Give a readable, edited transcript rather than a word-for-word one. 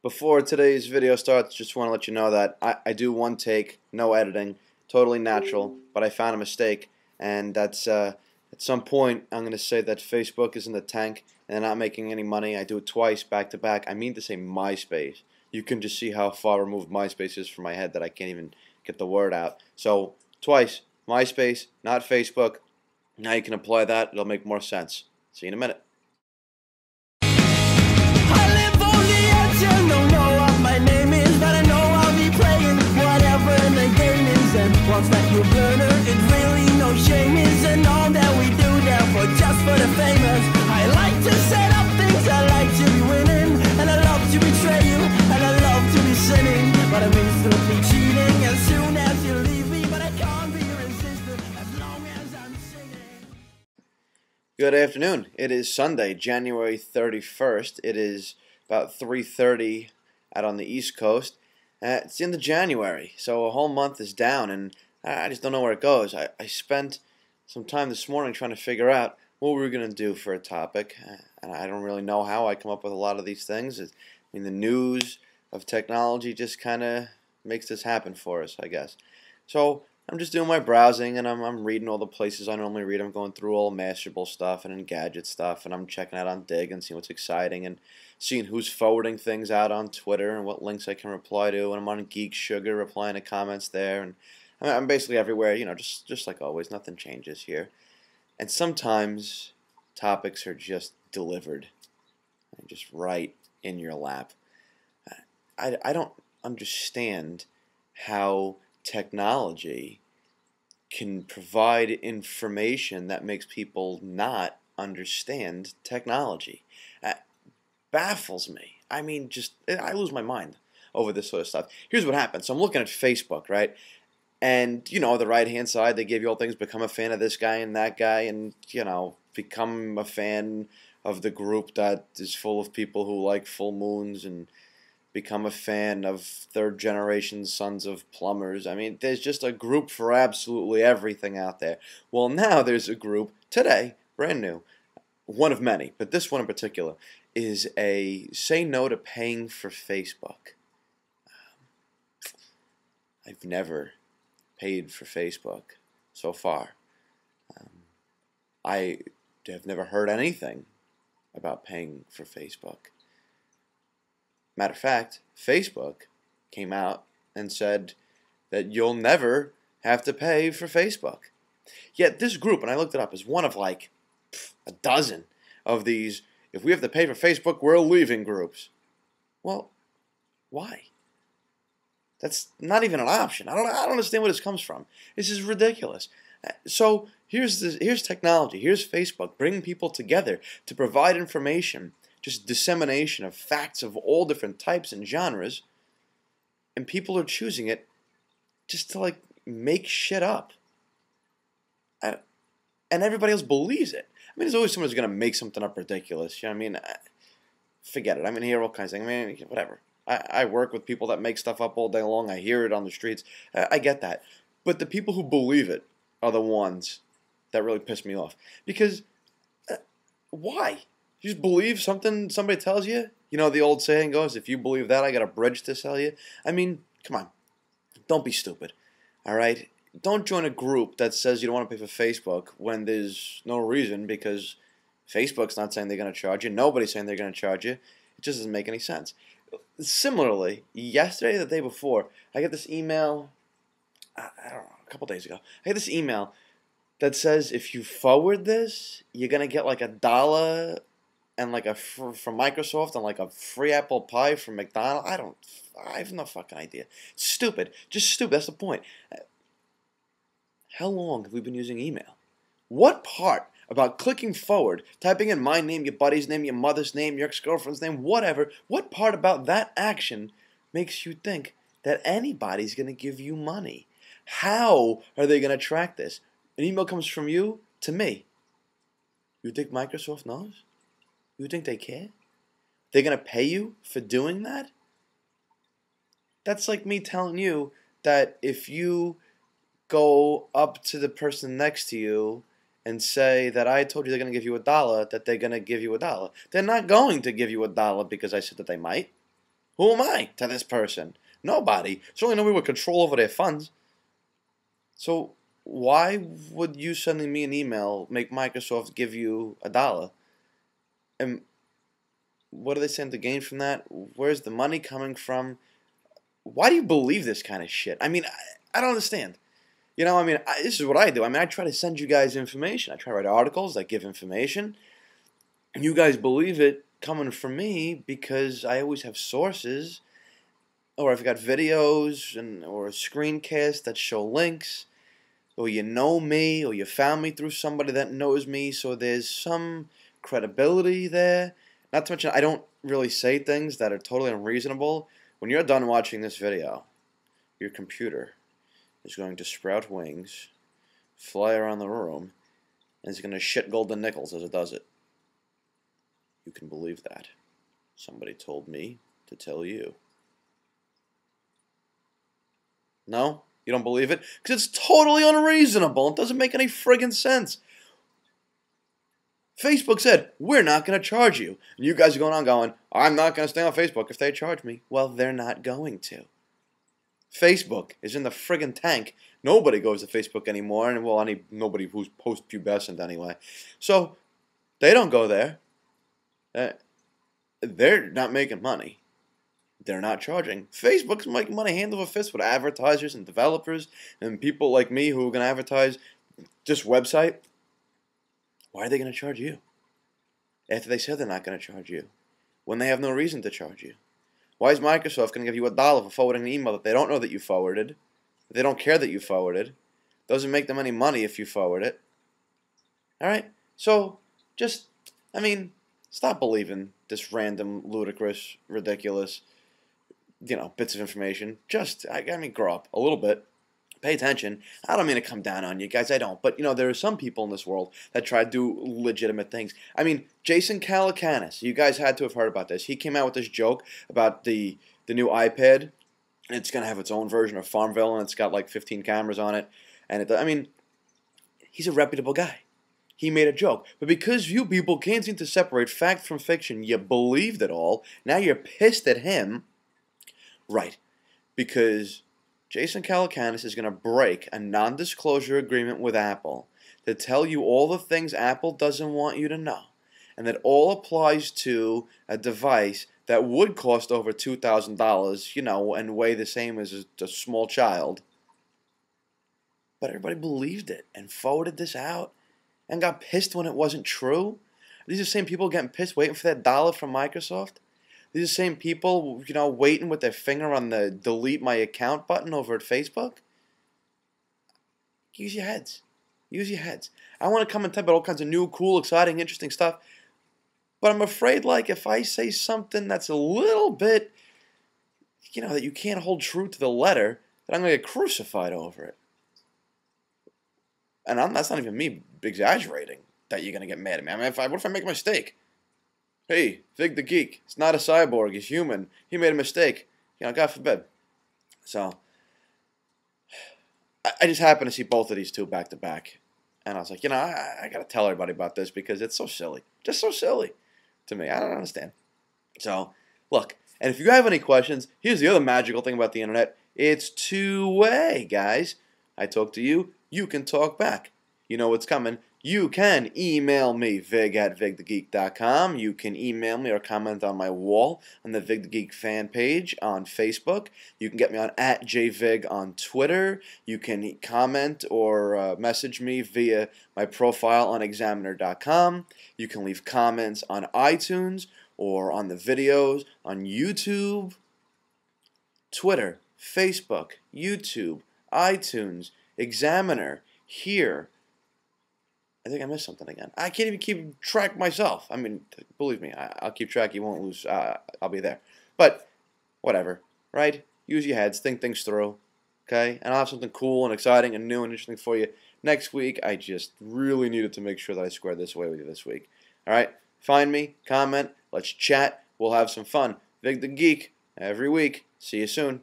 Before today's video starts, just want to let you know that I do one take, no editing, totally natural, but I found a mistake, and that's at some point I'm going to say that Facebook is in the tank and they're not making any money. I do it twice back to back. I mean to say MySpace. You can just see how far removed MySpace is from my head that I can't even get the word out. So twice, MySpace, not Facebook. Now you can apply that. It'll make more sense. See you in a minute. Once that you burner, it's really no shame. Isn't all that we do therefore just for the famous. I like to set up things, I like to be winning, and I love to betray you, and I love to be sinning, but I'm instantly cheating as soon as you leave me. But I can't be resistant as long as I'm singing. Good afternoon. It is Sunday, January 31st. It is about 3:30 out on the East Coast. It's the end of January, so a whole month is down, and I just don't know where it goes. I spent some time this morning trying to figure out what we were going to do for a topic, and I don't really know how I come up with a lot of these things. I mean, the news of technology just kind of makes this happen for us, I guess. So I'm just doing my browsing, and I'm reading all the places I normally read. I'm going through all Mashable stuff and Engadget stuff, and I'm checking out on Dig and seeing what's exciting, and seeing who's forwarding things out on Twitter and what links I can reply to. And I'm on Geek Sugar replying to comments there, and I'm basically everywhere. You know, just like always, nothing changes here. And sometimes topics are just delivered, just right in your lap. I don't understand how technology can provide information that makes people not understand technology. Baffles me. I mean, I lose my mind over this sort of stuff. Here's what happened. So I'm looking at Facebook, right? And, you know, the right-hand side, they give you all things, become a fan of this guy and that guy, and, you know, become a fan of the group that is full of people who like full moons, and become a fan of third-generation sons of plumbers. I mean, there's just a group for absolutely everything out there. Well, now there's a group today, brand new, one of many, but this one in particular, is a say no to paying for Facebook. I've never paid for Facebook so far. I have never heard anything about paying for Facebook. Matter of fact, Facebook came out and said that you'll never have to pay for Facebook. Yet this group, and I looked it up, is one of like a dozen of these, if we have to pay for Facebook, we're leaving groups. Well, why? That's not even an option. I don't understand where this comes from. This is ridiculous. So here's technology. Here's Facebook bringing people together to provide information, just dissemination of facts of all different types and genres, and people are choosing it just to like make shit up. And everybody else believes it. I mean, there's always someone who's going to make something up ridiculous. You know what I mean? Forget it. I mean, hear all kinds of things. I mean, whatever. I work with people that make stuff up all day long. I hear it on the streets. I get that. But the people who believe it are the ones that really piss me off. Because why? You just believe something somebody tells you? You know, the old saying goes, if you believe that, I got a bridge to sell you. I mean, come on. Don't be stupid. All right? Don't join a group that says you don't want to pay for Facebook when there's no reason, because Facebook's not saying they're going to charge you. Nobody's saying they're going to charge you. It just doesn't make any sense. Similarly, yesterday, the day before, I got this email, I don't know, a couple days ago. I got this email that says if you forward this, you're going to get like $1 and like from Microsoft and like a free apple pie from McDonald's. I have no fucking idea. It's stupid. Just stupid. That's the point. How long have we been using email? What part about clicking forward, typing in my name, your buddy's name, your mother's name, your ex-girlfriend's name, whatever, what part about that action makes you think that anybody's going to give you money? How are they going to track this? An email comes from you to me. You think Microsoft knows? You think they care? They're going to pay you for doing that? That's like me telling you that if you go up to the person next to you and say that I told you they're going to give you $1, that they're going to give you $1. They're not going to give you $1 because I said that they might. Who am I to this person? Nobody. Certainly nobody with control over their funds. So why would you sending me an email make Microsoft give you $1? And what do they stand to gain from that? Where's the money coming from? Why do you believe this kind of shit? I mean, I don't understand. This is what I do. I try to send you guys information. I try to write articles that give information. And you guys believe it coming from me because I always have sources. Or I've got videos or a screencast that show links. Or you know me, or you found me through somebody that knows me. So there's some credibility there. Not to mention, I don't really say things that are totally unreasonable. When you're done watching this video, your computer is going to sprout wings, fly around the room, and it's going to shit golden nickels as it does it. You can believe that. Somebody told me to tell you. No? You don't believe it? Because it's totally unreasonable. It doesn't make any friggin' sense. Facebook said, we're not going to charge you. And you guys are going on going, I'm not going to stay on Facebook if they charge me. Well, they're not going to. Facebook is in the friggin' tank. Nobody goes to Facebook anymore. And well, nobody who's post-pubescent anyway. So, they don't go there. They're not making money. They're not charging. Facebook's making money hand over fist with advertisers and developers and people like me who are going to advertise this website. Why are they going to charge you? After they said they're not going to charge you. When they have no reason to charge you. Why is Microsoft going to give you $1 for forwarding an email that they don't know that you forwarded? They don't care that you forwarded. Doesn't make them any money if you forward it. Alright? So, stop believing this random, ludicrous, ridiculous, bits of information. Grow up a little bit. Pay attention. I don't mean to come down on you guys. I don't. But, there are some people in this world that try to do legitimate things. Jason Calacanis. You guys had to have heard about this. He came out with this joke about the new iPad. It's going to have its own version of Farmville, and it's got like 15 cameras on it. And he's a reputable guy. He made a joke. But because you people can't seem to separate fact from fiction, you believed it all. Now you're pissed at him. Right. Because Jason Calacanis is going to break a non-disclosure agreement with Apple to tell you all the things Apple doesn't want you to know. And that all applies to a device that would cost over $2,000, and weigh the same as a small child. But everybody believed it and forwarded this out and got pissed when it wasn't true. These are the same people getting pissed waiting for that $1 from Microsoft. These are the same people, waiting with their finger on the delete my account button over at Facebook. Use your heads. Use your heads. I want to come and tell you about all kinds of new, cool, exciting, interesting stuff. But I'm afraid, if I say something that's a little bit, that you can't hold true to the letter, that I'm going to get crucified over it. And that's not even me exaggerating that you're going to get mad at me. What if I make a mistake? Hey, Vig the Geek, it's not a cyborg, he's human. He made a mistake. God forbid. So, I just happened to see both of these two back to back. And I was like, I got to tell everybody about this because it's so silly. Just so silly to me. I don't understand. So, look, and if you have any questions, here's the other magical thing about the internet. It's two-way, guys. I talk to you, you can talk back. You know what's coming. You can email me, vig@vigthegeek.com. You can email me or comment on my wall on the Vig the Geek fan page on Facebook. You can get me on @jvig on Twitter. You can comment or message me via my profile on examiner.com. You can leave comments on iTunes or on the videos on YouTube, Twitter, Facebook, YouTube, iTunes, Examiner, here. I think I missed something again. I can't even keep track myself. Believe me, I'll keep track. You won't lose. I'll be there. But, whatever, right? Use your heads. Think things through, okay? And I'll have something cool and exciting and new and interesting for you next week. I just really needed to make sure that I squared this away with you this week. All right? Find me, comment, let's chat. We'll have some fun. Vig the Geek, every week. See you soon.